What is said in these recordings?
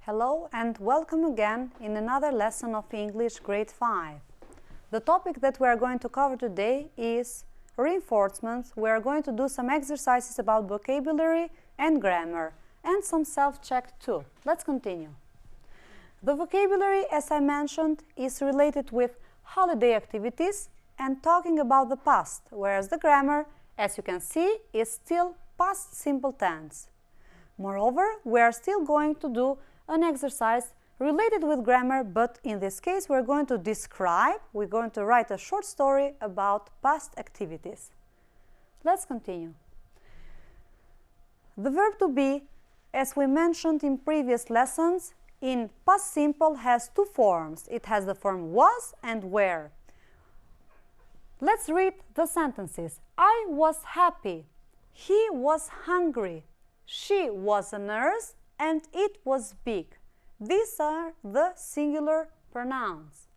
Hello and welcome again in another lesson of English Grade 5. The topic that we are going to cover today is reinforcements. We are going to do some exercises about vocabulary and grammar and some self-check too. Let's continue. The vocabulary, as I mentioned, is related with holiday activities and talking about the past, whereas the grammar, as you can see, is still past simple tense. Moreover, we are still going to do an exercise related with grammar, but in this case we're going to describe, we're going to write a short story about past activities. Let's continue. The verb to be, as we mentioned in previous lessons, in past simple has two forms. It has the form was and were. Let's read the sentences. I was happy. He was hungry. She was a nurse and it was big. These are the singular pronouns.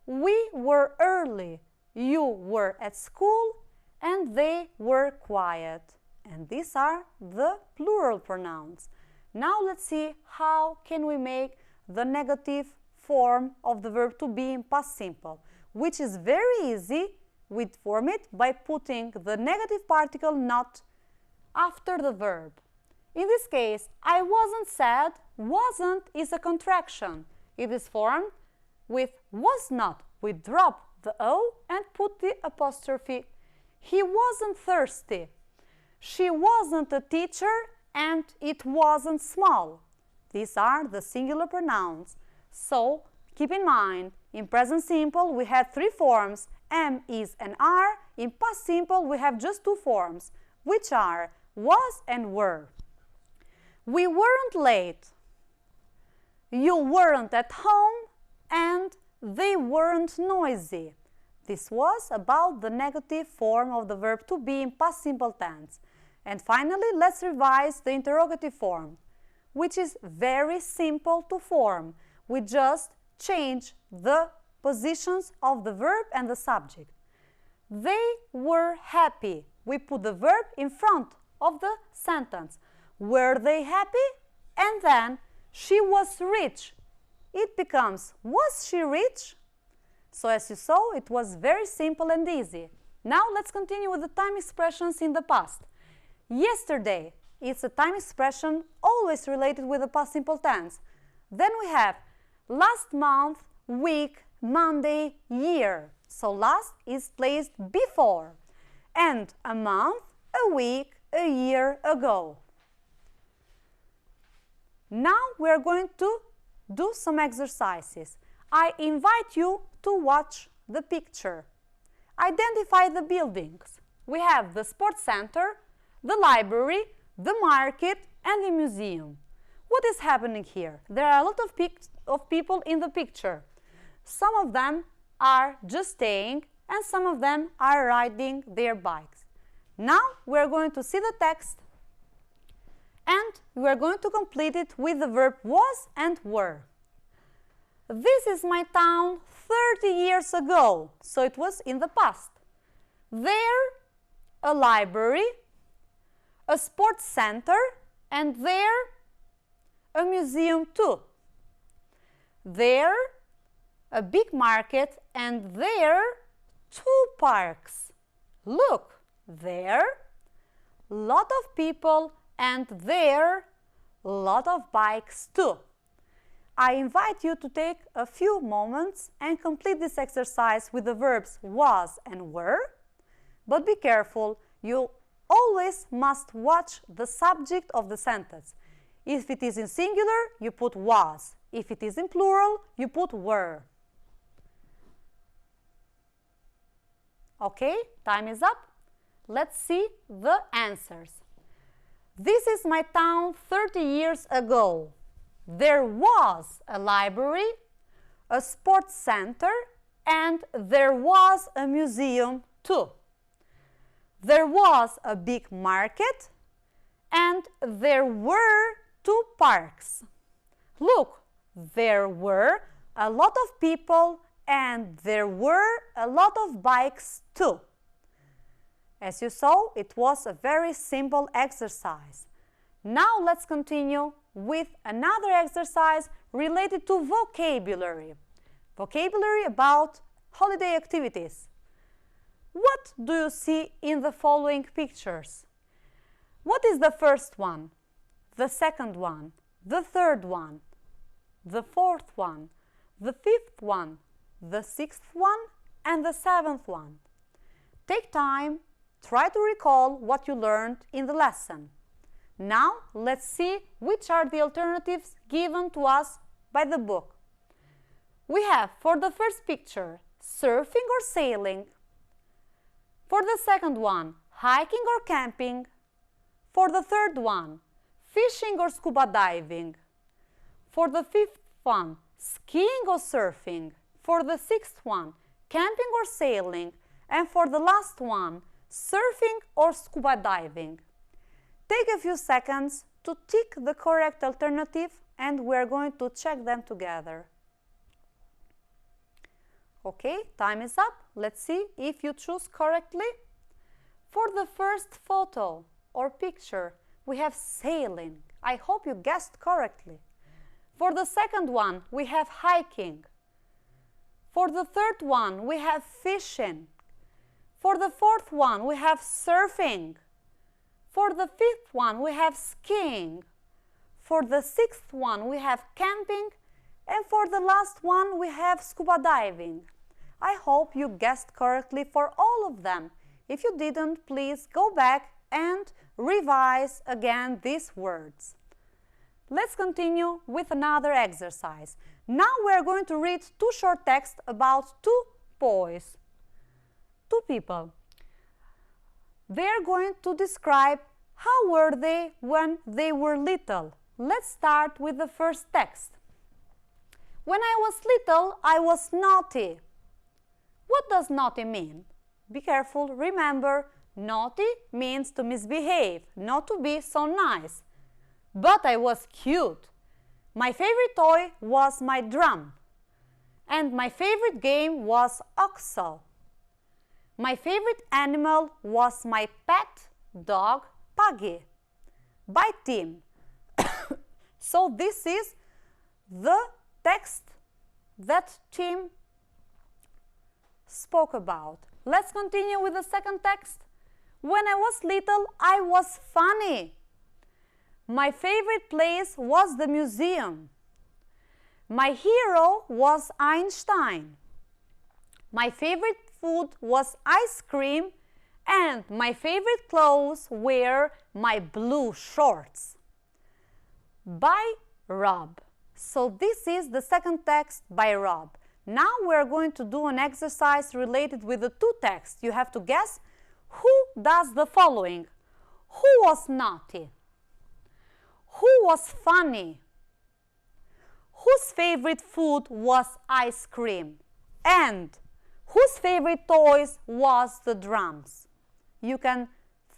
We were early. You were at school and they were quiet. And these are the plural pronouns. Now let's see how can we make the negative form of the verb to be in past simple, which is very easy. We form it by putting the negative particle not after the verb. In this case, I wasn't sad. Wasn't is a contraction. It is formed with was not. We drop the O and put the apostrophe. He wasn't thirsty. She wasn't a teacher and it wasn't small. These are the singular pronouns. So keep in mind, in present simple we have three forms, am, is and are. In past simple we have just two forms, which are was and were. We weren't late. You weren't at home and they weren't noisy. This was about the negative form of the verb to be in past simple tense. And finally, let's revise the interrogative form, which is very simple to form. We just change the positions of the verb and the subject. They were happy. We put the verb in front of the sentence. Were they happy? And then she was rich. It becomes was she rich? So as you saw, it was very simple and easy. Now let's continue with the time expressions in the past. Yesterday, it's a time expression always related with the past simple tense. Then we have last month, week, Monday, year. So last is placed before. And a month, a week, a year ago. Now we are going to do some exercises. I invite you to watch the picture. Identify the buildings. We have the sports center, the library, the market and the museum. What is happening here? There are a lot of people in the picture. Some of them are just staying and some of them are riding their bikes. Now we are going to see the text and we are going to complete it with the verb was and were. This is my town 30 years ago, so it was in the past. There, a library, a sports center, and there, a museum too. There, a big market, and there, two parks. Look, there, lot of people, and there, lot of bikes too. I invite you to take a few moments and complete this exercise with the verbs was and were, but be careful, you always must watch the subject of the sentence. If it is in singular, you put was. If it is in plural, you put were. Okay, time is up. Let's see the answers. This is my town 30 years ago. There was a library, a sports center, and there was a museum too. There was a big market, and there were two parks. Look, there were a lot of people, and there were a lot of bikes too. As you saw, it was a very simple exercise. Now let's continue with another exercise related to vocabulary. Vocabulary about holiday activities. What do you see in the following pictures? What is the first one, the second one, the third one, the fourth one, the fifth one, the sixth one, and the seventh one? Take time, try to recall what you learned in the lesson. Now let's see which are the alternatives given to us by the book. We have, for the first picture, surfing or sailing. For the second one, hiking or camping. For the third one, fishing or scuba diving. For the fifth one, skiing or surfing. For the sixth one, camping or sailing. And for the last one, surfing or scuba diving. Take a few seconds to tick the correct alternative and we're going to check them together. Okay, time is up. Let's see if you choose correctly. For the first photo or picture, we have sailing. I hope you guessed correctly. For the second one, we have hiking. For the third one, we have fishing. For the fourth one, we have surfing. For the fifth one, we have skiing. For the sixth one, we have camping. And for the last one, we have scuba diving. I hope you guessed correctly for all of them. If you didn't, please go back and revise again these words. Let's continue with another exercise. Now we're going to read two short texts about two boys, two people. They're going to describe how were they when they were little. Let's start with the first text. When I was little, I was naughty. What does naughty mean? Be careful, remember, naughty means to misbehave, not to be so nice. But I was cute. My favorite toy was my drum. And my favorite game was Oxel. My favorite animal was my pet dog, Puggy. By Tim. So this is the text that Tim spoke about. Let's continue with the second text. When I was little, I was funny. My favorite place was the museum. My hero was Einstein. My favorite food was ice cream, and my favorite clothes were my blue shorts. By Rob. So this is the second text by Rob. Now we're going to do an exercise related with the two texts. You have to guess who does the following. Who was naughty? Who was funny? Whose favorite food was ice cream? And whose favorite toys was the drums? You can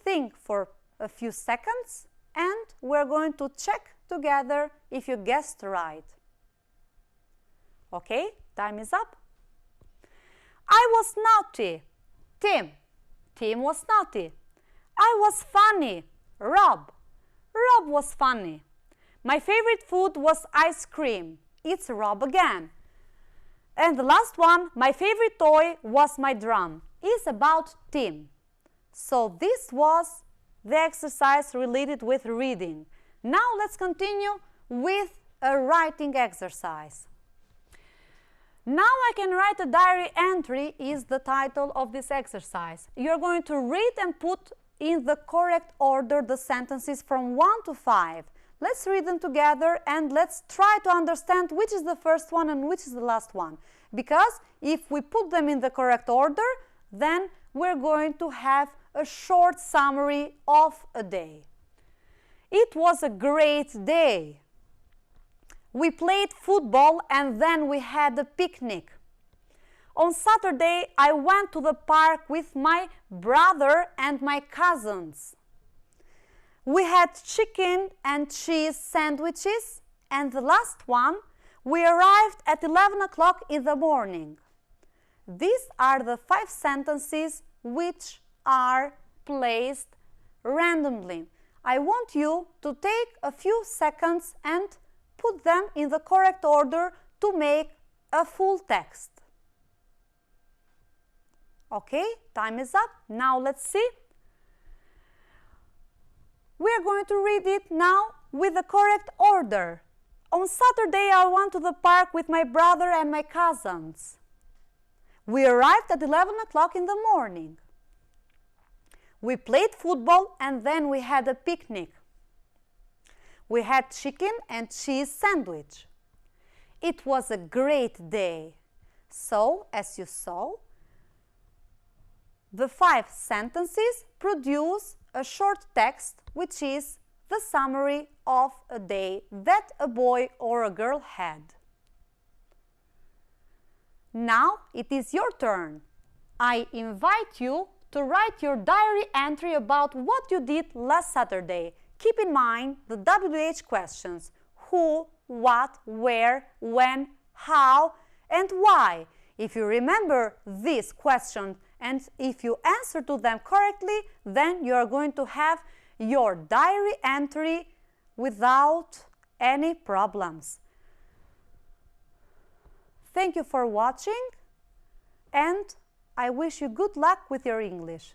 think for a few seconds and we're going to check together if you guessed right. Okay, time is up. I was naughty. Tim. Tim was naughty. I was funny. Rob. Rob was funny. My favorite food was ice cream. It's Rob again. And the last one, my favorite toy was my drum, is about Tim. So this was the exercise related with reading. Now let's continue with a writing exercise. Now I can write a diary entry is the title of this exercise. You're going to read and put in the correct order the sentences from 1 to 5. Let's read them together and let's try to understand which is the first one and which is the last one. Because if we put them in the correct order, then we're going to have a short summary of a day. It was a great day. We played football and then we had a picnic. On Saturday, I went to the park with my brother and my cousins. We had chicken and cheese sandwiches, and the last one, we arrived at 11 o'clock in the morning. These are the 5 sentences which are placed randomly. I want you to take a few seconds and put them in the correct order to make a full text. Okay, time is up. Now let's see. We are going to read it now with the correct order. On Saturday, I went to the park with my brother and my cousins. We arrived at 11 o'clock in the morning. We played football and then we had a picnic. We had chicken and cheese sandwich. It was a great day. So, as you saw, the 5 sentences produce a short text which is the summary of a day that a boy or a girl had. Now it is your turn. I invite you to write your diary entry about what you did last Saturday. Keep in mind the WH questions: who, what, where, when, how, and why. If you remember these questions and if you answer to them correctly, then you are going to have your diary entry without any problems. Thank you for watching, and I wish you good luck with your English.